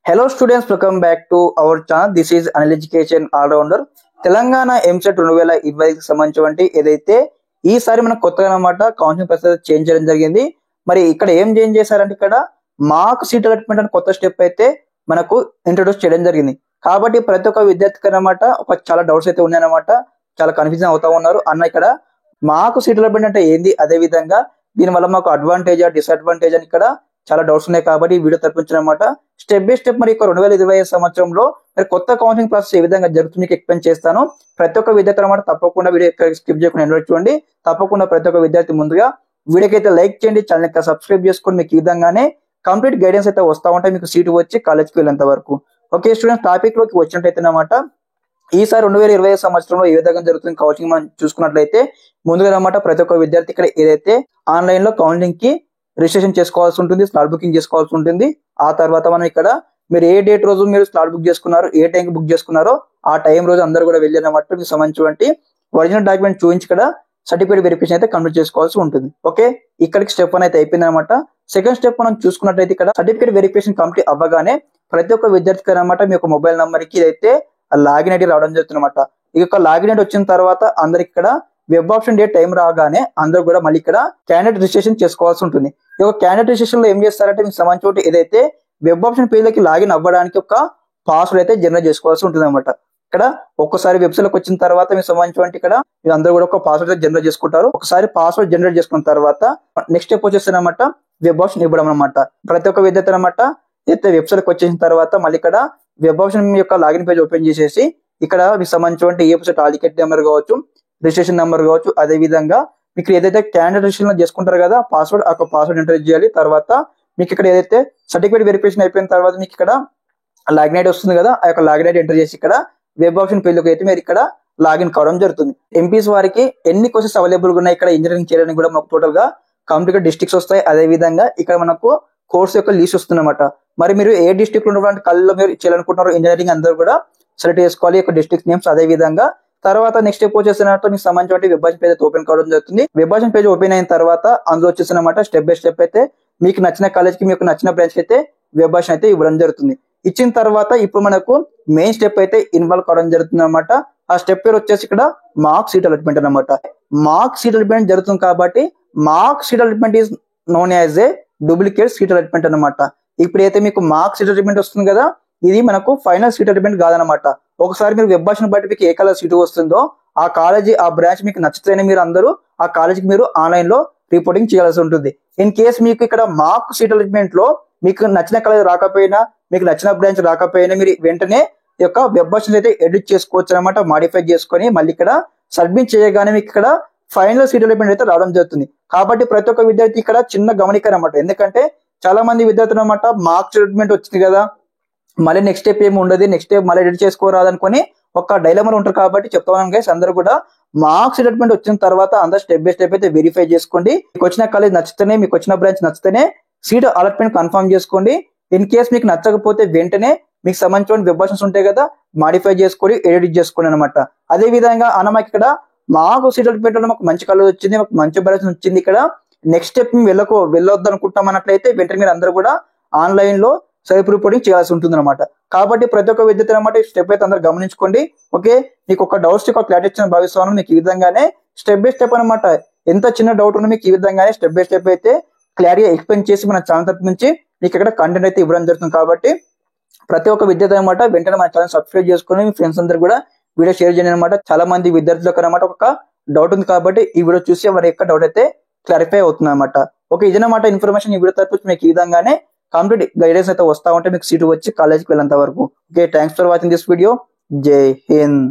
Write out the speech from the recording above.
Hello students, welcome back to our channel. This is Anil Education All-Rounder. Telangana EAMCET 2020కి సంబంధించి ఏదైతే ఈసారి మన కొత్తగా అన్నమాట కౌన్సిలింగ్ ప్రాసెస్ చేంజ్ చేయడం జరిగింది. మరి ఇక్కడ ఏం చేంజ్ చేశారంటే ఇక్కడ మార్క్ సీట్ అలాట్మెంట్ అని కొత్త స్టెప్ అయితే మనకు ఇంట్రొడ్యూస్ చేయడం జరిగింది. కాబట్టి ప్రతి ఒక్క విద్యార్థికి అన్నమాట ఒక చాలా డౌట్స్ అయితే ఉన్నాయన్నమాట. చాలా కన్ఫ్యూజన్ అవుతా ఉన్నారు. అన్న ఇక్కడ మార్క్ సీట్ అలాట్మెంట్ అంటే ఏంది, అదే విధంగా దీనివల్ల మాకు అడ్వాంటేజా డిసడ్వాంటేజ్ అని ఇక్కడ చాలా డౌట్స్ ఉన్నాయి. కాబట్టి ఈ వీడియో తరపునమాట స్టెప్ బై స్టెప్ మరి 2025 సంవత్సరంలో మరి కొత్త కౌన్సిలింగ్ ప్రాసెస్ ఏ విధంగా జరుగుతుంది మీకు ఎక్స్ప్లెయిన్ చేస్తాను. ప్రతి ఒక్క విద్యార్థి అన్నమాట తప్పకుండా వీడియో స్కిప్ చేయకుండా ఎండ్ చూడండి. తప్పకుండా ప్రతి ఒక్క విద్యార్థి ముందుగా వీడియోకి అయితే లైక్ చేయండి, ఛానల్ కి సబ్స్క్రైబ్ చేసుకొని మీకు ఈ విధంగానే కంప్లీట్ గైడెన్స్ అయితే వస్తూ ఉంటాయి మీకు సీటు వచ్చి కాలేజ్కి వెళ్ళేంత వరకు. ఓకే స్టూడెంట్స్, టాపిక్ లోకి వచ్చినట్టయితే అన్నమాట ఈసారి 2025 సంవత్సరంలో ఏ విధంగా జరుగుతుంది కౌన్సిలింగ్ మనం చూసుకున్నట్లయితే ముందుగా అన్నమాట ప్రతి ఒక్క విద్యార్థి ఇక్కడ ఏదైతే ఆన్లైన్ లో కౌన్సిలింగ్ కి రిజిస్ట్రేషన్ చేసుకోవాల్సి ఉంటుంది, స్లాట్ బుకింగ్ చేసుకోవాల్సి ఉంటుంది. ఆ తర్వాత మనం ఇక్కడ మీరు ఏ డేట్ రోజు మీరు స్లాట్ బుక్ చేసుకున్నారు, ఏ టైంకి బుక్ చేసుకున్నారో ఆ టైం రోజు అందరూ కూడా వెళ్ళినమాట మీకు సంబంధించి ఒరిజినల్ డాక్యుమెంట్ చూపించి ఇక్కడ సర్టిఫికేట్ వెరిఫికేషన్ అయితే కంప్లీట్ చేసుకోవాల్సి ఉంటుంది. ఓకే, ఇక్కడికి స్టెప్ 1 అయితే అయిపోయింది అనమాట. సెకండ్ స్టెప్ మనం చూసుకున్నట్లయితే ఇక్కడ సర్టిఫికేట్ వెరిఫికేషన్ కంప్లీట్ అవ్వగానే ప్రతి ఒక్క విద్యార్థికి అనమాట మీ యొక్క మొబైల్ నంబర్ కి అయితే లాగిన్ ఐడి రావడం జరుగుతుంది అనమాట. ఈ యొక్క లాగిన్ ఐడి వచ్చిన తర్వాత అందరికి ఇక్కడ వెబ్ ఆప్షన్ డేట్ టైం రాగానే అందరూ కూడా మళ్ళీ ఇక్కడ క్యాండిడేట్ రిజిస్ట్రేషన్ చేసుకోవాల్సి ఉంటుంది. ఈ యొక్క క్యాండిడేట్ రిజిస్ట్రేషన్ లో ఏం చేస్తారంటే మీకు సంబంధించి ఏదైతే వెబ్ ఆప్షన్ పేజ్ లోకి లాగిన్ అవ్వడానికి ఒక పాస్వర్డ్ అయితే జనరేట్ చేసుకోవాల్సి ఉంటుంది అనమాట. ఇక్కడ ఒక్కసారి వెబ్సైట్ లోకి వచ్చిన తర్వాత మీకు సంబంధించి ఇక్కడ మీరు అందరూ కూడా ఒక పాస్వర్డ్ జనరేట్ చేసుకుంటారు. ఒకసారి పాస్వర్డ్ జనరేట్ చేసుకున్న తర్వాత నెక్స్ట్ స్టెప్ వచ్చేసి అనమాట వెబ్ ఆప్షన్ ఇవ్వడం అనమాట. ప్రతి ఒక్క విద్యార్థి అనమాట అయితే వెబ్సైట్ కి వచ్చేసిన తర్వాత మళ్ళీ ఇక్కడ వెబ్ ఆప్షన్ యొక్క లాగిన్ పేజ్ ఓపెన్ చేసేసి ఇక్కడ మీకు సంబంధించి ఏ వెబ్సైట్ టికెట్ నెంబర్ కావచ్చు, రిజిస్ట్రేషన్ నెంబర్ కావచ్చు, అదే విధంగా మీకు ఏదైతే క్యాండిడేట్ రిజిస్ట్రేషన్ చేసుకుంటారు కదా పాస్వర్డ్, ఆ పాస్వర్డ్ ఎంటర్ చేయాలి. తర్వాత మీకు ఇక్కడ ఏదైతే సర్టిఫికేట్ వెరిఫికేషన్ అయిపోయిన తర్వాత మీకు ఇక్కడ లాగిన్ ఐడి వస్తుంది కదా, ఆ యొక్క లాగిన్ ఐడి ఎంటర్ చేసి ఇక్కడ వెబ్ ఆప్షన్ పేజ్ లోకి అయితే మీరు ఇక్కడ లాగిన్ కావడం జరుగుతుంది. ఎంపీస్ వారికి ఎన్ని కోర్సెస్ అవైలబుల్ గా ఉన్నాయి ఇక్కడ ఇంజనీరింగ్ చేయడానికి కూడా మనకు టోటల్ గా కంప్లీట్ డిస్ట్రిక్ట్స్ వస్తాయి. అదే విధంగా ఇక్కడ మనకు కోర్స్ యొక్క లిస్ట్ వస్తుంది అనమాట. మరి మీరు ఏ డిస్ట్రిక్ట్ ఉన్నటువంటి కళ్ళలో మీరు చేయాలనుకుంటున్నారో ఇంజనీరింగ్ అందరూ కూడా సెలెక్ట్ చేసుకోవాలి యొక్క డిస్ట్రిక్ట్ నేమ్స్. అదే విధంగా తర్వాత నెక్స్ట్ స్టెప్ వచ్చేసినట్టు మీకు సంబంధించిన వెబ్ ఆప్షన్ పేజ్ అయితే ఓపెన్ కావడం జరుగుతుంది. వెబ్ ఆప్షన్ పేజ్ ఓపెన్ అయిన తర్వాత అందులో వచ్చేసినమాట స్టెప్ బై స్టెప్ అయితే మీకు నచ్చిన కాలేజ్ కి మీకు నచ్చిన బ్రాంచ్ అయితే వెబ్ ఆప్షన్ అయితే ఇవ్వడం జరుగుతుంది. ఇచ్చిన తర్వాత ఇప్పుడు మనకు మెయిన్ స్టెప్ అయితే ఇన్వాల్వ్ కావడం జరుగుతుంది అనమాట. ఆ స్టెప్ పేరు వచ్చేసి ఇక్కడ మార్క్ సీట్ అలాట్మెంట్ అనమాట. మార్క్ సీట్ అలాట్మెంట్ జరుగుతుంది కాబట్టి mark seat allotment is known as a duplicate seat allotment అనమాట. ఇప్పుడైతే మీకు మార్క్ సీట్ అలాట్మెంట్ వస్తుంది కదా, ఇది మనకు ఫైనల్ సీట్ అలాట్మెంట్ కాదనమాట. ఒకసారి మీరు వెబ్ ఆప్షన్ బట్టి మీకు ఏ కాలేజ్ సీటు వస్తుందో ఆ కాలేజీ ఆ బ్రాంచ్ మీకు నచ్చితేనే మీరు అందరూ ఆ కాలేజీకి మీరు ఆన్లైన్ లో రిపోర్టింగ్ చేయాల్సి ఉంటుంది. ఇన్ కేసు మీకు ఇక్కడ మార్క్ సీట్ అలాట్మెంట్ లో మీకు నచ్చిన కాలేజ్ రాకపోయినా, మీకు నచ్చిన బ్రాంచ్ రాకపోయినా మీరు వెంటనే ఈ యొక్క వెబ్ ఆప్షన్ అయితే ఎడిట్ చేసుకోవచ్చు అనమాట. మాడిఫై చేసుకొని మళ్ళీ ఇక్కడ సబ్మిట్ చేయగానే మీకు ఇక్కడ ఫైనల్ సీట్ అలాట్మెంట్ అయితే రావడం జరుగుతుంది. కాబట్టి ప్రతి ఒక్క విద్యార్థి ఇక్కడ చిన్న గమనిక అనమాట. ఎందుకంటే చాలా మంది విద్యార్థులు అనమాట మార్క్ సీట్ అలాట్మెంట్ వచ్చింది కదా మళ్ళీ నెక్స్ట్ స్టెప్ ఏమి ఉండదు, నెక్స్ట్ స్టెప్ మళ్ళీ ఎడిట్ చేసుకోరాదు అనుకుని ఒక డైలమాలో ఉంటారు. కాబట్టి చెప్తాను గైస్, అందరూ కూడా మార్క్స్ అలాట్మెంట్ వచ్చిన తర్వాత అందరూ స్టెప్ బై స్టెప్ అయితే వెరిఫై చేసుకోండి. మీకు వచ్చిన కాలేజ్ నచ్చితేనే, మీకు వచ్చిన బ్రాంచ్ నచ్చితేనే సీట్ అలాట్మెంట్ కన్ఫర్మ్ చేసుకోండి. ఇన్ కేస్ మీకు నచ్చకపోతే వెంటనే మీకు సంబంధించిన వెబ్ ఆప్షన్స్ ఉంటాయి కదా మాడిఫై చేసుకొని ఎడిట్ చేసుకోండి అనమాట. అదే విధంగా మాకు ఇక్కడ మాకు సీట్ అలాట్మెంట్ లో మాకు మంచి కాలేజ్ వచ్చింది, మాకు మంచి బ్రాంచ్ వచ్చింది, ఇక్కడ నెక్స్ట్ స్టెప్ వెళ్ళొద్దు అనుకుంటాం అన్నట్లయితే వెంటనే మీరు అందరూ కూడా ఆన్లైన్ లో సెల్ఫ్ రిపోర్టింగ్ చేయాల్సి ఉంటుంది అనమాట. కాబట్టి ప్రతి ఒక్క విద్యార్థి అనమాట స్టెప్ అయితే అందరూ గమనించుకోండి. ఓకే, మీకు ఒక డౌట్స్ ఒక క్లారిటీ ఇచ్చిన భావిస్తున్నాను. మీకు ఈ విధంగానే స్టెప్ బై స్టెప్ అనమాట ఎంత చిన్న డౌట్ ఉన్నా మీకు ఈ విధంగానే స్టెప్ బై స్టెప్ అయితే క్లారిటీగా ఎక్స్ప్లెయిన్ చేసి మన ఛానల్ తరపు నుంచి మీకు ఇక్కడ కంటెంట్ అయితే ఇవ్వడం జరుగుతుంది. కాబట్టి ప్రతి ఒక్క విద్యార్థి అనమాట వెంటనే మన ఛానల్ సబ్స్క్రైబ్ చేసుకుని మీ ఫ్రెండ్స్ అందరూ కూడా వీడియో షేర్ చేయండి అనమాట. చాలా మంది విద్యార్థులకు అనమాట ఒక డౌట్ ఉంది కాబట్టి ఈ వీడియో చూసి వారి యొక్క డౌట్ అయితే క్లారిఫై అవుతుంది అనమాట. ఓకే, ఇదన్నమాట ఇన్ఫర్మేషన్. ఈ వీడియో తరపు మీకు ఈ విధంగానే కంప్లీట్ గైడెన్స్ అయితే వస్తా ఉంటే మీకు సీటు వచ్చి కాలేజ్కి వెళ్ళేంత వరకు. Okay, thanks for watching this video. జై హింద్.